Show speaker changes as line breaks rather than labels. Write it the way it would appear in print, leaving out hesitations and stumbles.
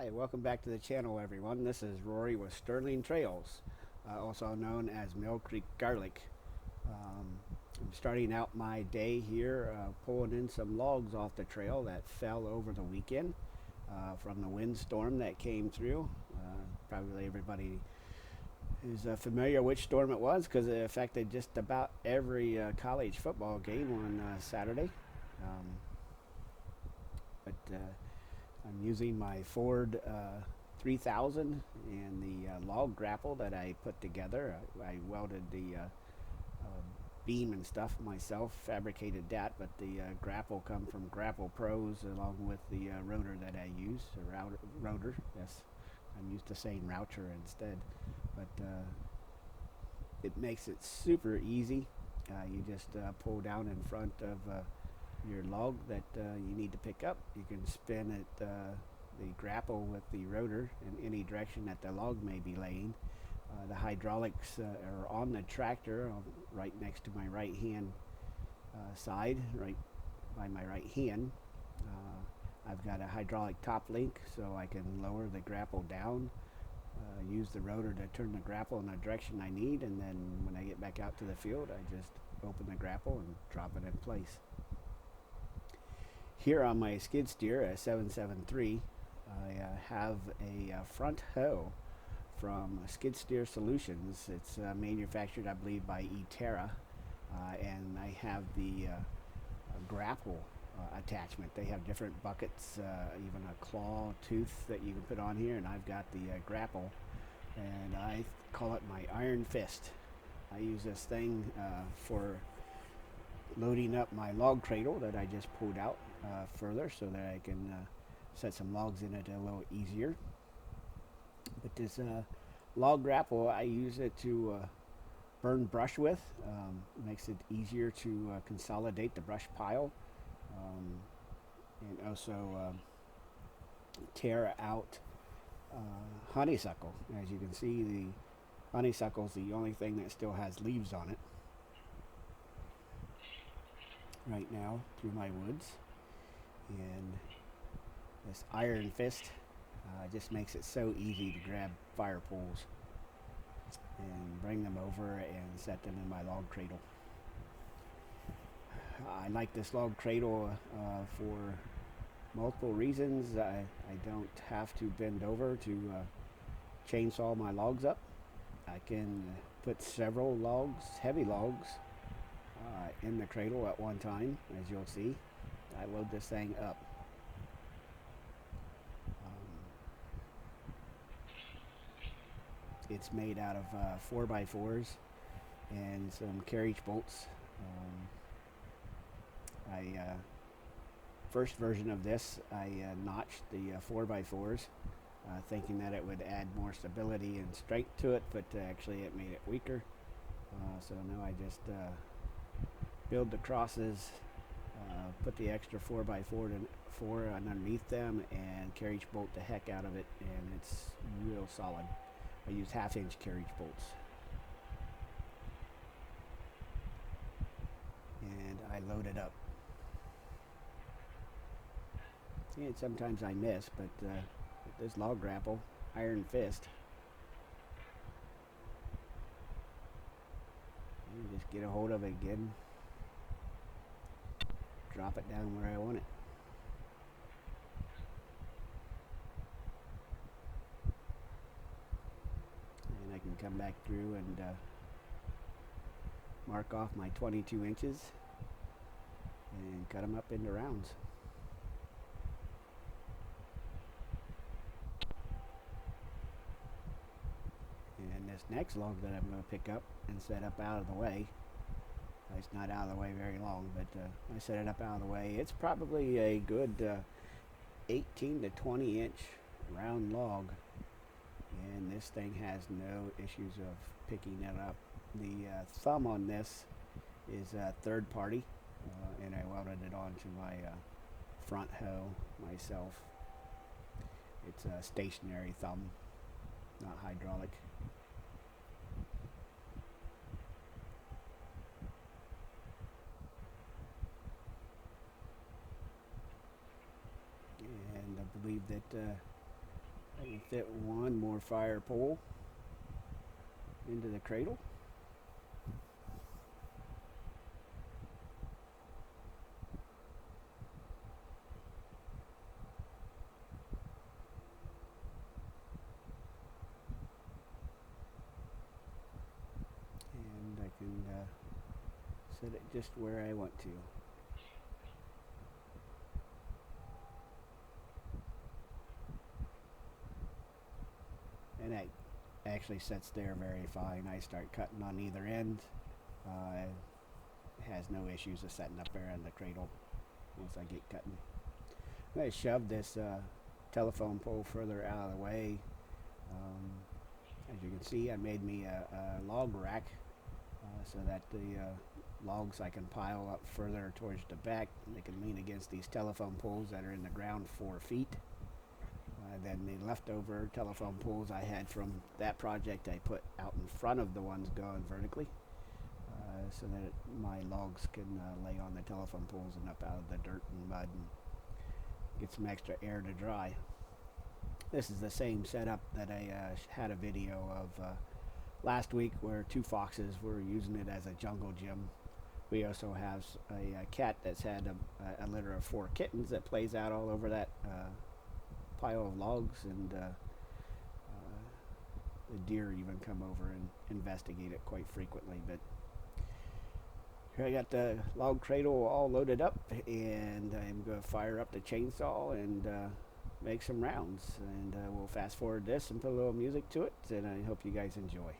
Hi, welcome back to the channel, everyone. This is Rory with Sterling Trails, also known as Mill Creek Garlic. I'm starting out my day here pulling in some logs off the trail that fell over the weekend from the windstorm that came through. Probably everybody is familiar which storm it was because it affected just about every college football game on Saturday. Um, but I'm using my Ford 3000 and the log grapple that I put together. I welded the beam and stuff myself, fabricated that, but the grapple come from Grapple Pros along with the rotor that I use, rotor, yes. I'm used to saying router instead, but it makes it super easy. You just pull down in front of your log that you need to pick up. You can spin it, the grapple with the rotor in any direction that the log may be laying. The hydraulics are on the tractor right next to my right hand side, right by my right hand. I've got a hydraulic top link so I can lower the grapple down, use the rotor to turn the grapple in the direction I need, and then when I get back out to the field I just open the grapple and drop it in place. Here on my skid steer, a 773, I have a front hoe from Skid Steer Solutions. It's manufactured, I believe, by eTerra, and I have the grapple attachment. They have different buckets, even a claw tooth that you can put on here, and I've got the grapple, and I call it my iron fist. I use this thing for loading up my log cradle that I just pulled out further so that I can set some logs in it a little easier. But this log grapple, I use it to burn brush with. Makes it easier to consolidate the brush pile, and also tear out honeysuckle. As you can see, the honeysuckle is the only thing that still has leaves on it right now through my woods. And this iron fist just makes it so easy to grab fire poles and bring them over and set them in my log cradle. I like this log cradle for multiple reasons. I don't have to bend over to chainsaw my logs up. I can put several logs, heavy logs, in the cradle at one time, as you'll see. I load this thing up. It's made out of 4x4s and some carriage bolts. First version of this, I notched the 4x4s, thinking that it would add more stability and strength to it, but actually it made it weaker. So now I just build the crosses, put the extra 4x4 underneath them, and carriage bolt the heck out of it, and it's real solid. I use 1/2-inch carriage bolts. And I load it up. And sometimes I miss, but with this log grapple, iron fist, you just get a hold of it again, drop it down where I want it. And I can come back through and mark off my 22 inches and cut them up into rounds. And this next log that I'm going to pick up and set up out of the way, it's not out of the way very long, but I set it up out of the way. It's probably a good 18 to 20 inch round log, and this thing has no issues of picking it up. The thumb on this is third party, and I welded it onto my front hoe myself. It's a stationary thumb, not hydraulic. And I believe that I can fit one more fire pole into the cradle. And I can set it just where I want to. And it actually sits there very fine. I start cutting on either end. It has no issues of setting up there in the cradle once I get cutting. I'm going to shove this telephone pole further out of the way. As you can see, I made me a log rack so that the logs I can pile up further towards the back. They can lean against these telephone poles that are in the ground 4 feet. Then the leftover telephone poles I had from that project I put out in front of the ones going vertically so that my logs can lay on the telephone poles and up out of the dirt and mud and get some extra air to dry. This is the same setup that I had a video of last week where 2 foxes were using it as a jungle gym. We also have a cat that's had a litter of 4 kittens that plays out all over that pile of logs, and the deer even come over and investigate it quite frequently. But here I got the log cradle all loaded up, and I'm going to fire up the chainsaw and make some rounds. And we'll fast forward this and put a little music to it, and I hope you guys enjoy.